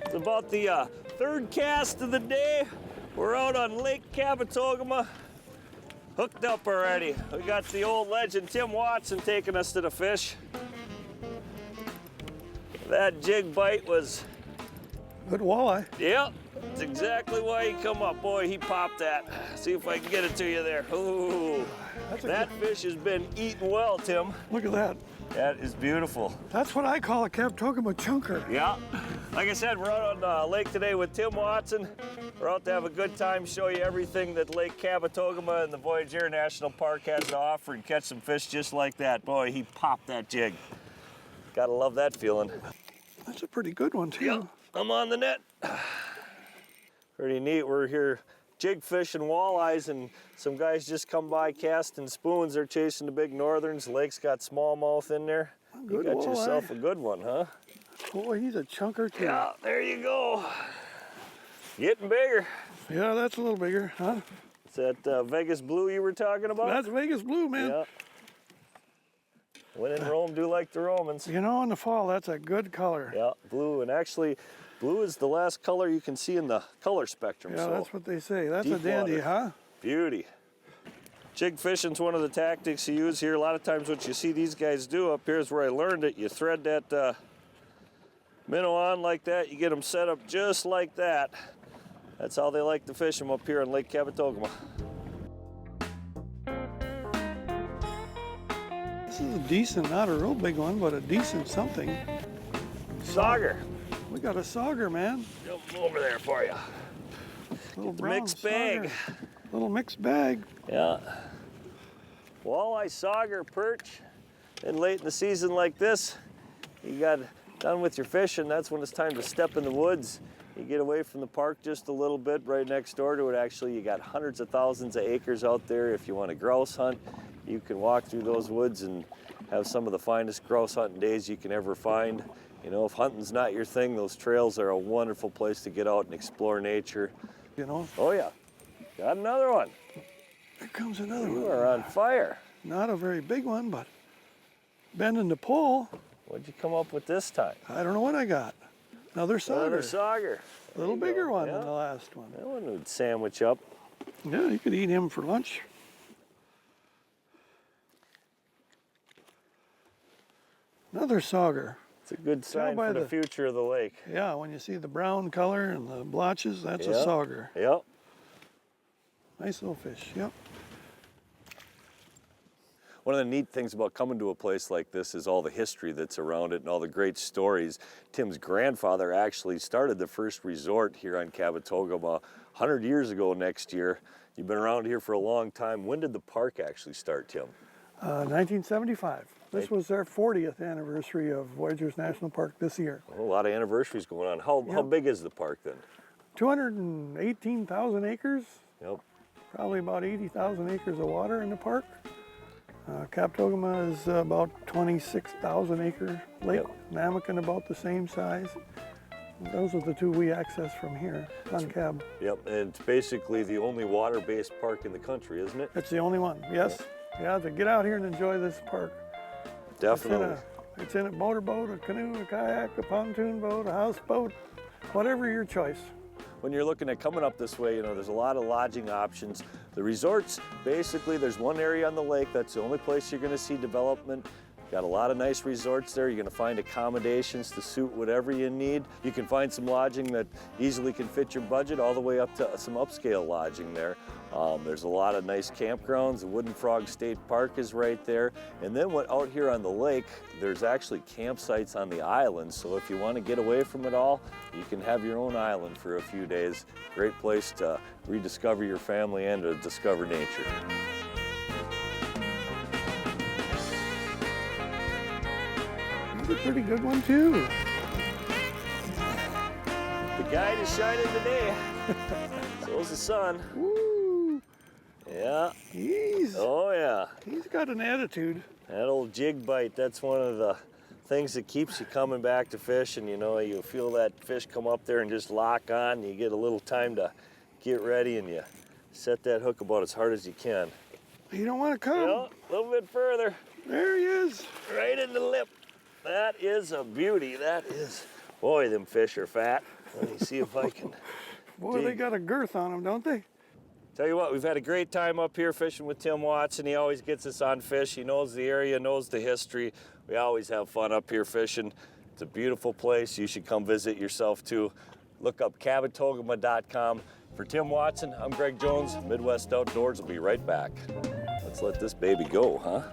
It's about the third cast of the day. We're out on Lake Kabetogama, hooked up already. We got the old legend Tim Watson taking us to the fish. That jig bite was... Good walleye. Yep, that's exactly why he come up. Boy, he popped that. See if I can get it to you there. Ooh, that fish has been eating well, Tim. Look at that. That is beautiful. That's what I call a Kabetogama chunker. Yeah. Like I said, we're out on the lake today with Tim Watson. We're out to have a good time, show you everything that Lake Kabetogama and the Voyagers National Park has to offer and catch some fish just like that. Boy, he popped that jig. Gotta love that feeling. That's a pretty good one, too. Yep, I'm on the net. Pretty neat. We're here jig fishing walleyes, and some guys just come by casting spoons. They're chasing the big northerns. The lake's got smallmouth in there. Good you got walleye. yourself a good one, huh? Boy, he's a chunker, too. Yeah, there you go. Getting bigger. Yeah, that's a little bigger, huh? Is that Vegas blue you were talking about? That's Vegas blue, man. Yeah. When in Rome, do like the Romans. You know, in the fall, that's a good color. Yeah, blue, and actually, blue is the last color you can see in the color spectrum. Yeah, so that's what they say. That's a deep dandy, water. huh? Beauty. Jig fishing's one of the tactics you use here. A lot of times what you see these guys do up here is where I learned it. You thread that minnow on like that. You get them set up just like that. That's how they like to fish them up here on Lake Kabetogama. This is a decent, not a real big one, but a decent something. Sauger. We got a sauger, man. Jump over there for you. Little brown Mixed bag. sauger. Little mixed bag. Yeah. Walleye, sauger, perch. And late in the season like this, you got done with your fishing, that's when it's time to step in the woods. You get away from the park just a little bit, right next door to it. Actually, you got hundreds of thousands of acres out there. If you want to grouse hunt, you can walk through those woods and have some of the finest grouse hunting days you can ever find. You know, if hunting's not your thing, those trails are a wonderful place to get out and explore nature. You know? Oh yeah, got another one. Here comes another You one. are on fire. Not a very big one, but bending the pole. What'd you come up with this time? I don't know what I got. Another sauger. Another sauger. A little bigger one yeah. than the last one. That one would sandwich up. Yeah, you could eat him for lunch. Another sauger. It's a good sign by for the future of the lake. Yeah, when you see the brown color and the blotches, that's a Yep. sauger. Yep. Nice little fish, yep. One of the neat things about coming to a place like this is all the history that's around it and all the great stories. Tim's grandfather actually started the first resort here on Kabetogama 100 years ago next year. You've been around here for a long time. When did the park actually start, Tim? 1975. This was their 40th anniversary of Voyagers National Park this year. Well, a lot of anniversaries going on. How big is the park then? 218,000 acres. Yep. Probably about 80,000 acres of water in the park. Kabetogama is about 26,000 acre lake. Namakan about the same size. Those are the two we access from here on Cab. Yep, and it's basically the only water-based park in the country, isn't it? It's the only one, yes. Yeah, to get out here and enjoy this park. Definitely. It's in a motorboat, a canoe, a kayak, a pontoon boat, a houseboat, whatever your choice. When you're looking at coming up this way, you know, there's a lot of lodging options. The resorts, basically, there's one area on the lake. That's the only place you're gonna see development. Got a lot of nice resorts there. You're gonna find accommodations to suit whatever you need. You can find some lodging that easily can fit your budget, all the way up to some upscale lodging there. There's a lot of nice campgrounds. The Wooden Frog State Park is right there. And then out here on the lake, there's actually campsites on the island. So if you wanna get away from it all, you can have your own island for a few days. Great place to rediscover your family and to discover nature. It's a pretty good one too. The guide is shining today. So's the sun. Woo! Yeah. Oh yeah. He's got an attitude. That old jig bite, that's one of the things that keeps you coming back to fish, and you know, you feel that fish come up there and just lock on. You get a little time to get ready and you set that hook about as hard as you can. You don't want to come. No, a little bit further. There he is. Right in the lip. That is a beauty. That is, boy, them fish are fat. Let me see if I can. Boy, they got a girth on them, don't they? Tell you what, we've had a great time up here fishing with Tim Watson. He always gets us on fish. He knows the area, knows the history. We always have fun up here fishing. It's a beautiful place. You should come visit yourself too. Look up Kabetogama.com. For Tim Watson, I'm Greg Jones. Midwest Outdoors will be right back. Let's let this baby go, huh?